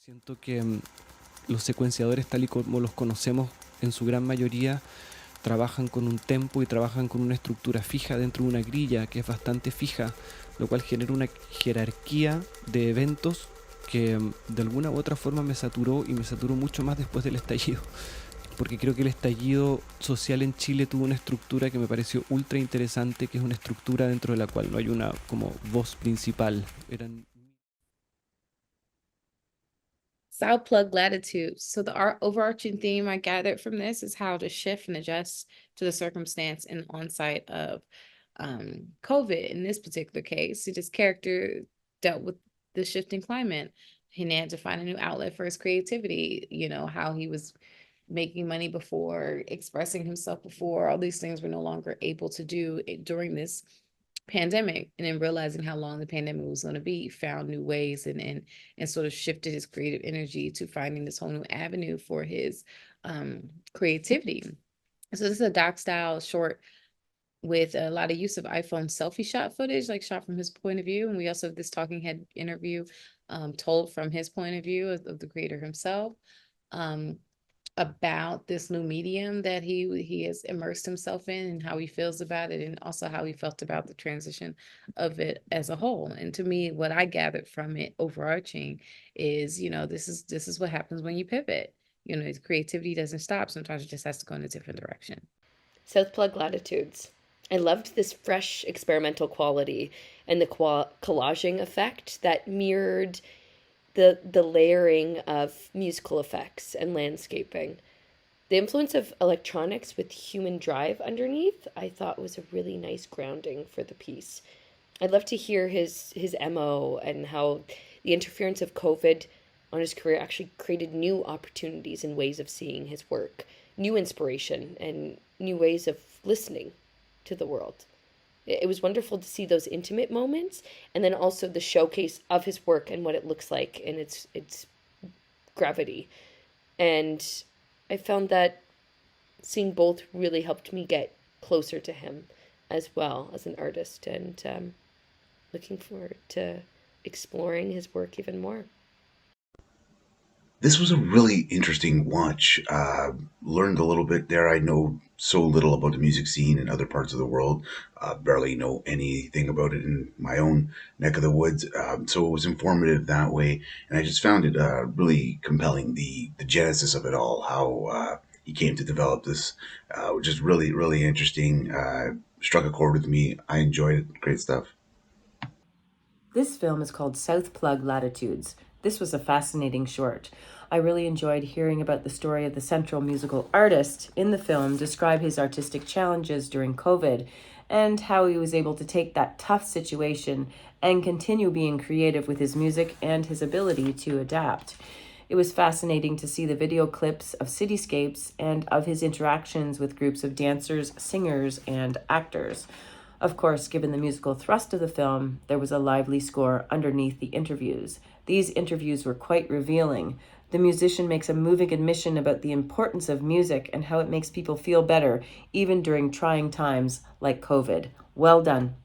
Siento que los secuenciadores tal y como los conocemos en su gran mayoría trabajan con un tempo y trabajan con una estructura fija dentro de una grilla que es bastante fija, lo cual genera una jerarquía de eventos que de alguna u otra forma me saturó y me saturó mucho más después del estallido, porque creo que el estallido social en Chile tuvo una estructura que me pareció ultra interesante, que es una estructura dentro de la cual no hay una como voz principal. Eran South Plug Latitudes. So the overarching theme I gathered from this is how to shift and adjust to the circumstance and onset of COVID. In this particular case, this character dealt with the shifting climate. He had to find a new outlet for his creativity. You know how he was making money before, expressing himself before. All these things were no longer able to do during this pandemic, and then realizing how long the pandemic was going to be, found new ways and sort of shifted his creative energy to finding this whole new avenue for his creativity. So this is a doc style short with a lot of use of iPhone selfie shot footage, like shot from his point of view. And we also have this talking head interview told from his point of view of the creator himself. Um, about this new medium that he has immersed himself in and how he feels about it, and also how he felt about the transition of it as a whole. And to me, what I gathered from it overarching is, this is what happens when you pivot. Creativity doesn't stop. Sometimes it just has to go in a different direction. South Plug Latitudes. I loved this fresh experimental quality and the collaging effect that mirrored the layering of musical effects and landscaping. The influence of electronics with human drive underneath, I thought was a really nice grounding for the piece. I'd love to hear his MO and how the interference of COVID on his career actually created new opportunities and ways of seeing his work, new inspiration, and new ways of listening to the world. It was wonderful to see those intimate moments, and then also the showcase of his work and what it looks like in its gravity. And I found that seeing both really helped me get closer to him as well as an artist, and looking forward to exploring his work even more. This was a really interesting watch. Learned a little bit there. I know so little about the music scene in other parts of the world. Barely know anything about it in my own neck of the woods. So it was informative that way, and I just found it really compelling. The genesis of it all, how he came to develop this, which is really interesting. Struck a chord with me. I enjoyed it. Great stuff. This film is called South Plug Latitudes. This was a fascinating short. I really enjoyed hearing about the story of the central musical artist in the film describe his artistic challenges during COVID and how he was able to take that tough situation and continue being creative with his music and his ability to adapt. It was fascinating to see the video clips of cityscapes and of his interactions with groups of dancers, singers, and actors. Of course, given the musical thrust of the film, there was a lively score underneath the interviews. These interviews were quite revealing. The musician makes a moving admission about the importance of music and how it makes people feel better, even during trying times like COVID. Well done.